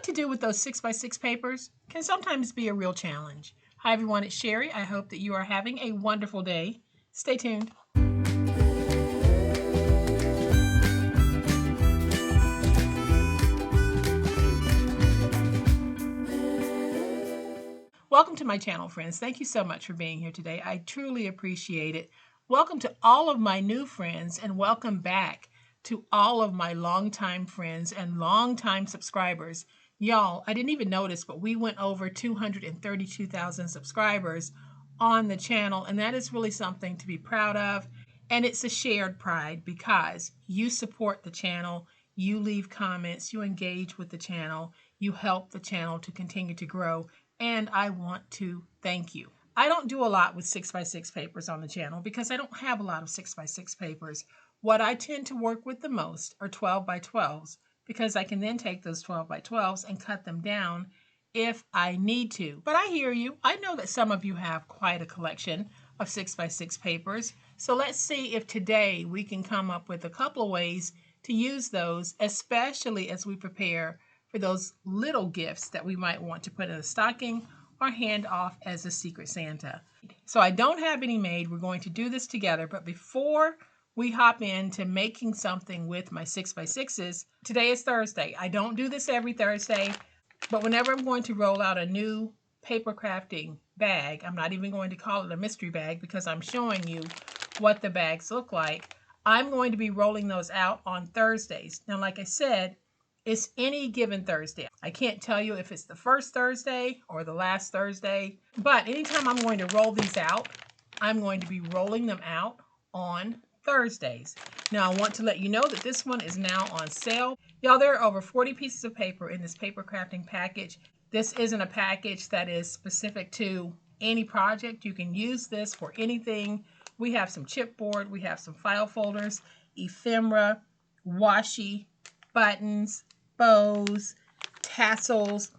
What to do with those 6x6 papers can sometimes be a real challenge. Hi everyone, it's Sherry. I hope that you are having a wonderful day. Stay tuned. Welcome to my channel, friends. Thank you so much for being here today. I truly appreciate it. Welcome to all of my new friends and welcome back to all of my longtime friends and longtime subscribers. Y'all, I didn't even notice, but we went over 232,000 subscribers on the channel, and that is really something to be proud of. And it's a shared pride because you support the channel, you leave comments, you engage with the channel, you help the channel to continue to grow, and I want to thank you. I don't do a lot with 6x6 papers on the channel because I don't have a lot of 6x6 papers. What I tend to work with the most are 12x12s because I can then take those 12x12s and cut them down if I need to. But I hear you. I know that some of you have quite a collection of 6x6 papers. So let's see if today we can come up with a couple of ways to use those, especially as we prepare for those little gifts that we might want to put in a stocking or hand off as a Secret Santa. So I don't have any made. We're going to do this together, but before we hop into making something with my 6x6s, today is Thursday. I don't do this every Thursday, but whenever I'm going to roll out a new paper crafting bag, I'm not even going to call it a mystery bag because I'm showing you what the bags look like. I'm going to be rolling those out on Thursdays. Now, like I said, it's any given Thursday. I can't tell you if it's the first Thursday or the last Thursday, but anytime I'm going to roll these out, I'm going to be rolling them out on Thursdays. Now, I want to let you know that this one is now on sale. Y'all, there are over 40 pieces of paper in this paper crafting package. This isn't a package that is specific to any project. You can use this for anything. We have some chipboard, we have some file folders, ephemera, washi, buttons, bows, tassels,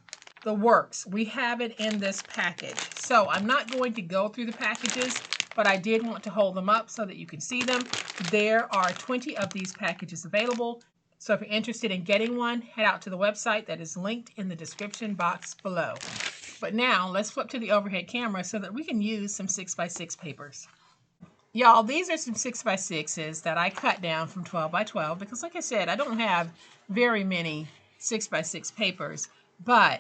the works. We have it in this package. So I'm not going to go through the packages, but I did want to hold them up so that you can see them. There are 20 of these packages available. So if you're interested in getting one, head out to the website that is linked in the description box below. But now let's flip to the overhead camera so that we can use some 6x6 papers. Y'all, these are some 6x6s that I cut down from 12x12 because, like I said, I don't have very many 6x6 papers, but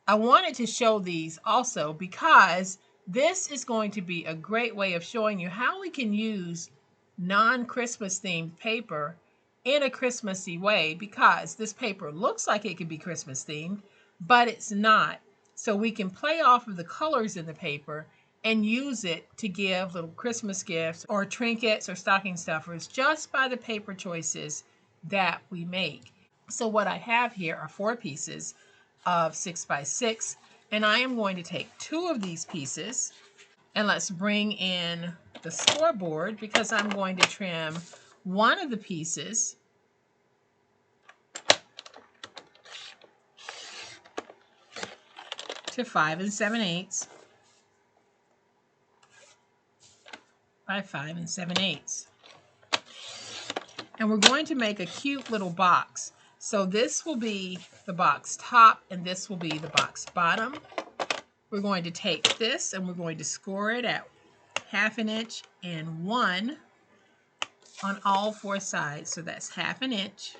I wanted to show these also because this is going to be a great way of showing you how we can use non-Christmas themed paper in a Christmassy way, because this paper looks like it could be Christmas themed, but it's not. So we can play off of the colors in the paper and use it to give little Christmas gifts or trinkets or stocking stuffers just by the paper choices that we make. So what I have here are 4 pieces of 6x6, and I am going to take 2 of these pieces, and let's bring in the scoreboard because I'm going to trim one of the pieces to 5 7/8 by 5 7/8. And we're going to make a cute little box. So this will be the box top and this will be the box bottom. We're going to take this and we're going to score it at 1/2 inch and 1 on all 4 sides. So that's 1/2 inch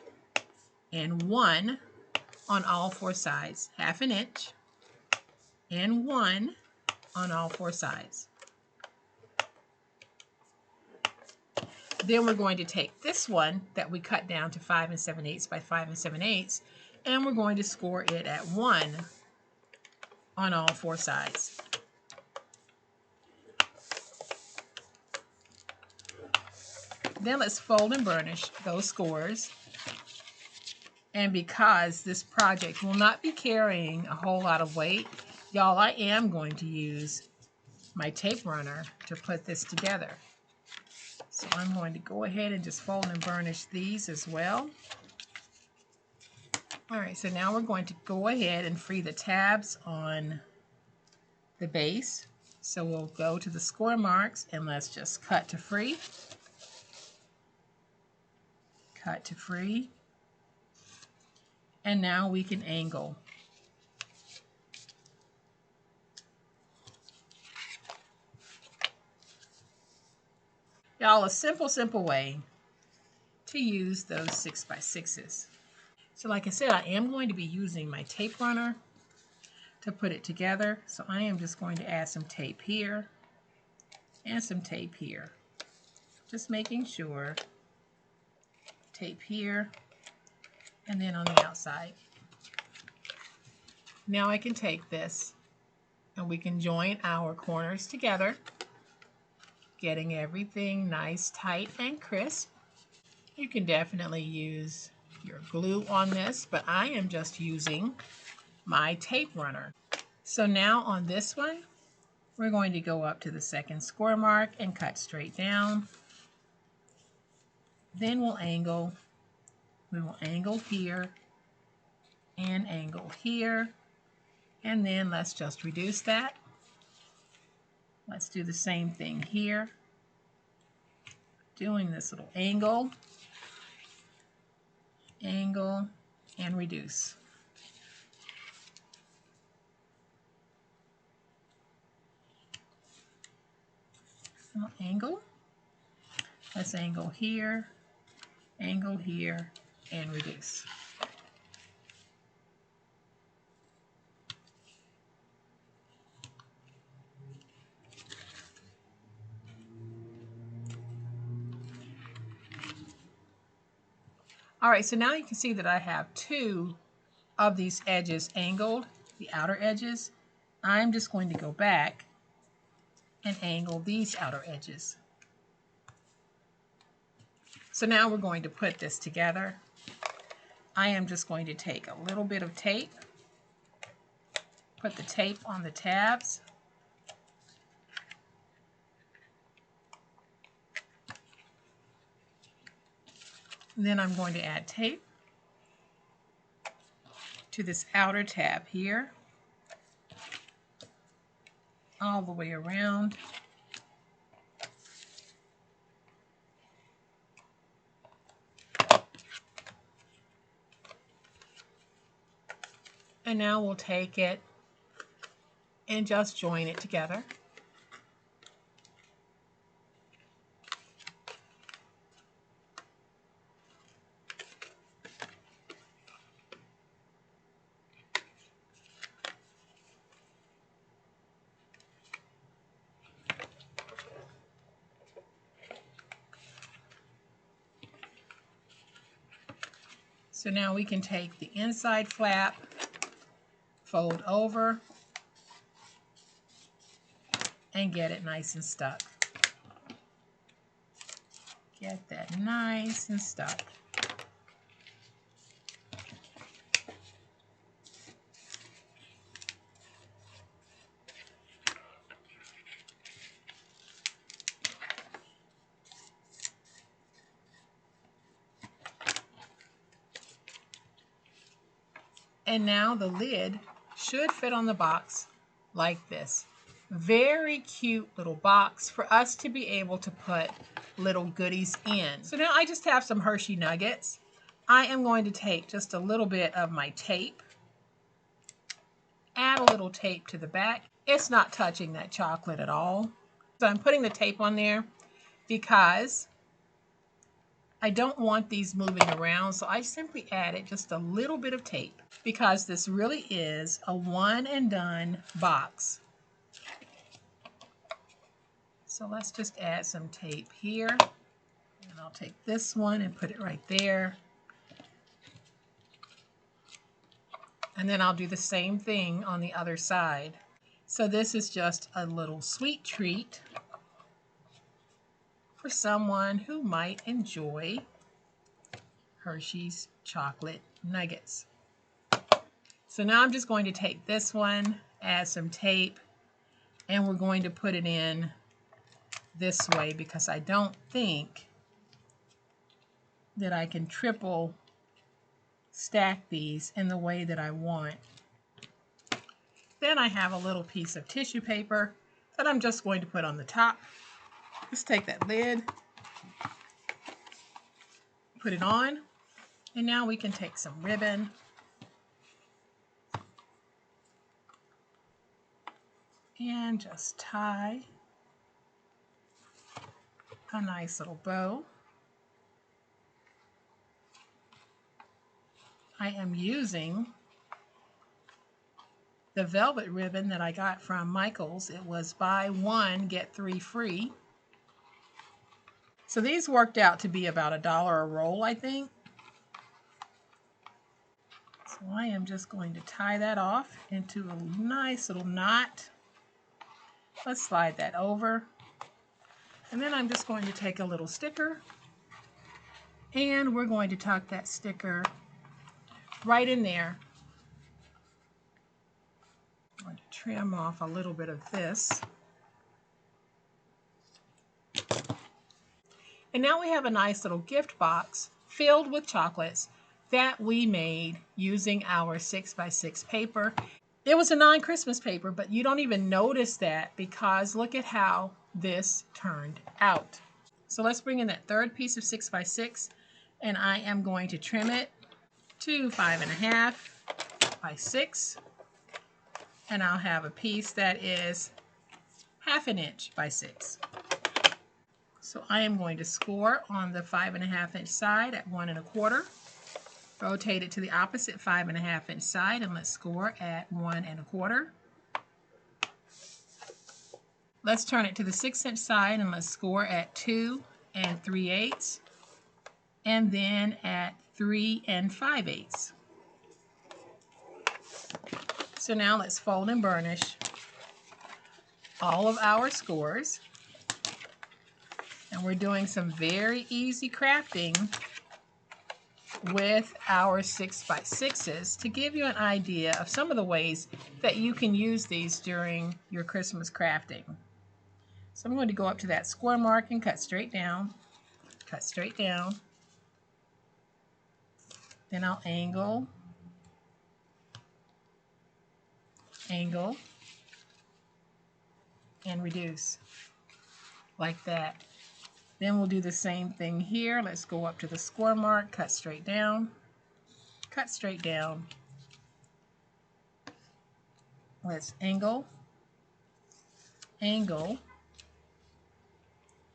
and 1 on all 4 sides. 1/2 inch and 1 on all 4 sides. Then we're going to take this one that we cut down to 5 7/8 by 5 7/8, and we're going to score it at 1 on all 4 sides. Then let's fold and burnish those scores. And because this project will not be carrying a whole lot of weight, y'all, I am going to use my tape runner to put this together. So I'm going to go ahead and just fold and burnish these as well. All right, so now we're going to go ahead and free the tabs on the base. So we'll go to the score marks and let's just cut to free. Cut to free. And now we can angle. Y'all, a simple way to use those 6x6s. So like I said, I am going to be using my tape runner to put it together. So I am just going to add some tape here and some tape here. Just making sure. Tape here and then on the outside. Now I can take this and we can join our corners together, getting everything nice, tight, and crisp. You can definitely use your glue on this, but I am just using my tape runner. So now on this one, we're going to go up to the second square mark and cut straight down. Then we'll angle. We will angle here and angle here. And then let's just reduce that. Let's do the same thing here. Doing this little angle, angle, and reduce. I'll angle. Let's angle here, and reduce. All right, so now you can see that I have two of these edges angled, the outer edges. I'm just going to go back and angle these outer edges. So now we're going to put this together. I am just going to take a little bit of tape, put the tape on the tabs, and then I'm going to add tape to this outer tab here, all the way around. And now we'll take it and just join it together. So now we can take the inside flap, fold over, and get it nice and stuck. Get that nice and stuck. And now the lid should fit on the box like this. Very cute little box for us to be able to put little goodies in. So now I just have some Hershey nuggets. I am going to take just a little bit of my tape, add a little tape to the back. It's not touching that chocolate at all. So I'm putting the tape on there because I don't want these moving around, so I simply added just a little bit of tape because this really is a one and done box. So let's just add some tape here, and I'll take this one and put it right there. And then I'll do the same thing on the other side. So this is just a little sweet treat for someone who might enjoy Hershey's chocolate nuggets. So now I'm just going to take this one, add some tape, and we're going to put it in this way because I don't think that I can triple stack these in the way that I want. Then I have a little piece of tissue paper that I'm just going to put on the top. Just take that lid, put it on, and now we can take some ribbon and just tie a nice little bow. I am using the velvet ribbon that I got from Michaels. It was buy one, get three free. So these worked out to be about $1 a roll, I think. So I am just going to tie that off into a nice little knot. Let's slide that over. And then I'm just going to take a little sticker and we're going to tuck that sticker right in there. I'm going to trim off a little bit of this. And now we have a nice little gift box filled with chocolates that we made using our 6x6 paper. It was a non-Christmas paper, but you don't even notice that because look at how this turned out. So let's bring in that third piece of 6x6 and I am going to trim it to 5.5 by 6. And I'll have a piece that is 1/2 inch by 6. So I am going to score on the 5.5 inch side at 1 1/4. Rotate it to the opposite 5.5 inch side and let's score at 1 1/4. Let's turn it to the 6 inch side and let's score at 2 3/8 and then at 3 5/8. So now let's fold and burnish all of our scores. And we're doing some very easy crafting with our 6x6s to give you an idea of some of the ways that you can use these during your Christmas crafting. So I'm going to go up to that square mark and cut straight down. Cut straight down. Then I'll angle, angle, and reduce like that. Then we'll do the same thing here. Let's go up to the square mark, cut straight down, cut straight down. Let's angle, angle,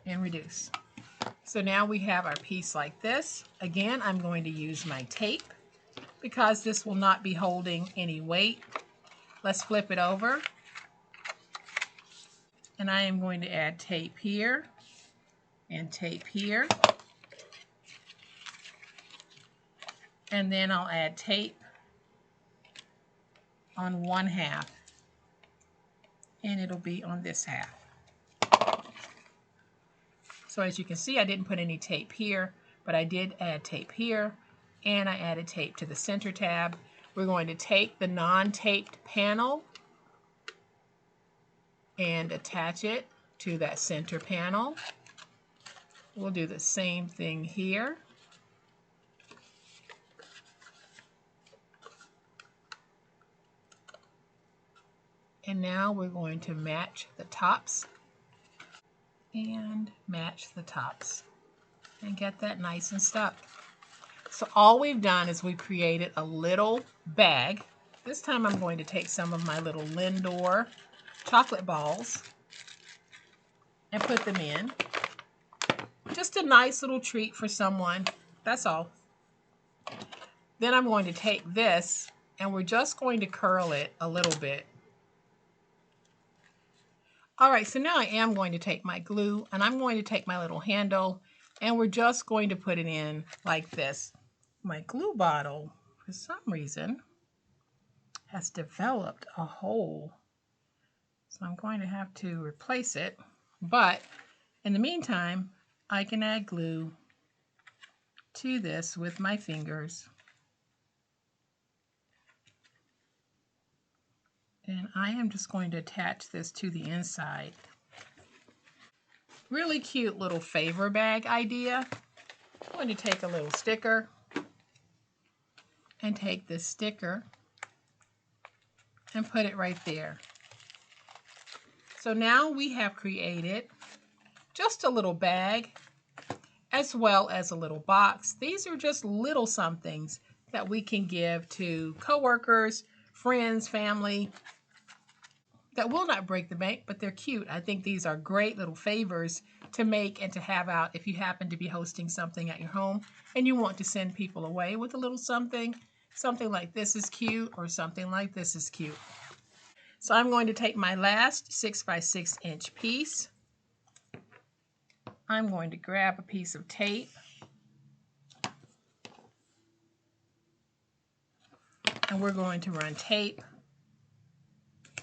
and reduce. So now we have our piece like this. Again, I'm going to use my tape because this will not be holding any weight. Let's flip it over. And I am going to add tape here and tape here. And then I'll add tape on 1/2. And it'll be on this half. So as you can see, I didn't put any tape here, but I did add tape here, and I added tape to the center tab. We're going to take the non-taped panel and attach it to that center panel. We'll do the same thing here. And now we're going to match the tops and match the tops and get that nice and stuck. So all we've done is we created a little bag. This time I'm going to take some of my little Lindor chocolate balls and put them in. Just a nice little treat for someone. That's all. Then I'm going to take this and we're just going to curl it a little bit. All right, so now I am going to take my glue and I'm going to take my little handle and we're just going to put it in like this. My glue bottle, for some reason, has developed a hole. So I'm going to have to replace it. But in the meantime, I can add glue to this with my fingers. And I am just going to attach this to the inside. Really cute little favor bag idea. I'm going to take a little sticker and take this sticker and put it right there. So now we have created just a little bag as well as a little box. These are just little somethings that we can give to coworkers, friends, family, that will not break the bank, but they're cute. I think these are great little favors to make and to have out if you happen to be hosting something at your home and you want to send people away with a little something. Something like this is cute, or something like this is cute. So I'm going to take my last 6 by 6 inch piece. I'm going to grab a piece of tape. And we're going to run tape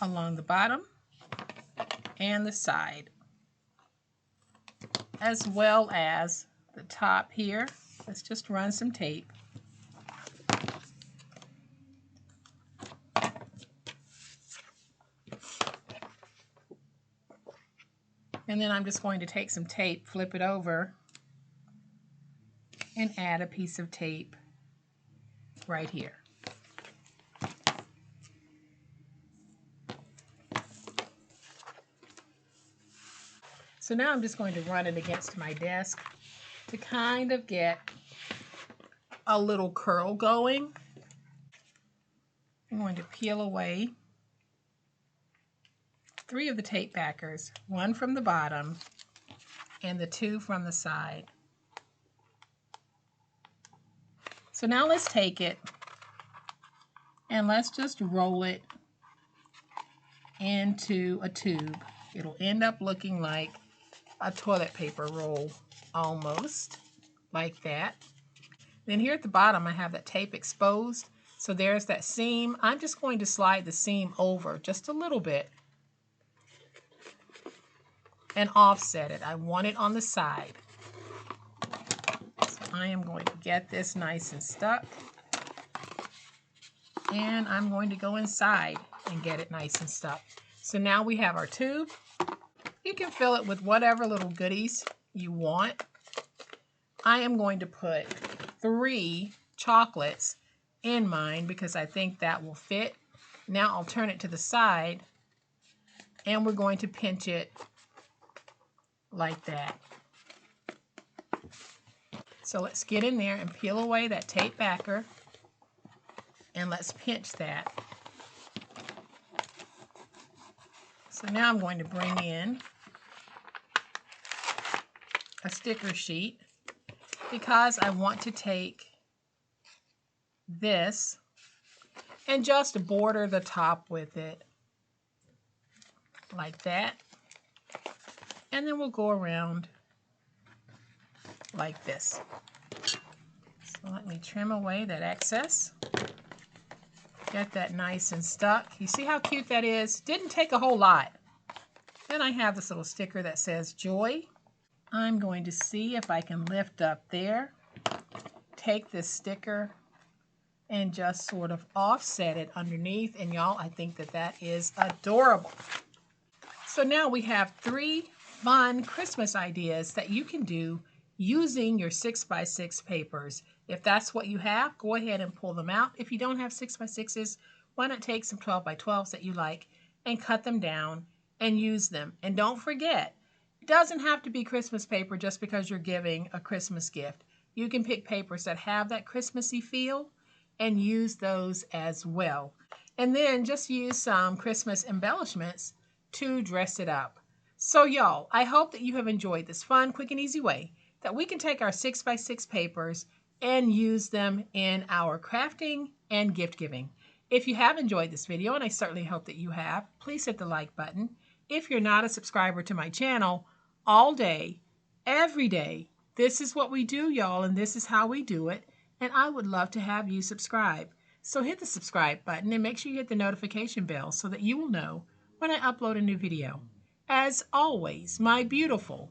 along the bottom and the side, as well as the top here. Let's just run some tape. And then I'm just going to take some tape, flip it over, and add a piece of tape right here. So now I'm just going to run it against my desk to kind of get a little curl going. I'm going to peel away 3 of the tape backers, 1 from the bottom and the 2 from the side. So now let's take it and let's just roll it into a tube. It'll end up looking like a toilet paper roll, almost like that. Then here at the bottom I have that tape exposed, so there's that seam. I'm just going to slide the seam over just a little bit and offset it. I want it on the side. So I am going to get this nice and stuck, and I'm going to go inside and get it nice and stuck. So now we have our tube. You can fill it with whatever little goodies you want. I am going to put 3 chocolates in mine because I think that will fit. Now I'll turn it to the side and we're going to pinch it like that. So let's get in there and peel away that tape backer and let's pinch that. So now I'm going to bring in a sticker sheet because I want to take this and just border the top with it like that. And then we'll go around like this. So let me trim away that excess. Get that nice and stuck. You see how cute that is? Didn't take a whole lot. Then I have this little sticker that says Joy. I'm going to see if I can lift up there, take this sticker and just sort of offset it underneath. And y'all, I think that that is adorable. So now we have 3 fun Christmas ideas that you can do using your 6 by 6 papers. If that's what you have, go ahead and pull them out. If you don't have 6 by 6s, why not take some 12 by 12s that you like and cut them down and use them. And don't forget, it doesn't have to be Christmas paper just because you're giving a Christmas gift. You can pick papers that have that Christmassy feel and use those as well. And then just use some Christmas embellishments to dress it up. So y'all, I hope that you have enjoyed this fun, quick, and easy way that we can take our 6 by 6 papers and use them in our crafting and gift giving. If you have enjoyed this video, and I certainly hope that you have, please hit the like button. If you're not a subscriber to my channel, all day, every day, this is what we do, y'all, and this is how we do it, and I would love to have you subscribe. So hit the subscribe button and make sure you hit the notification bell so that you will know when I upload a new video. As always, my beautiful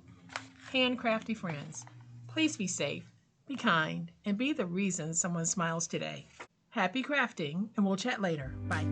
handcrafty friends, please be safe, be kind, and be the reason someone smiles today. Happy crafting, and we'll chat later. Bye.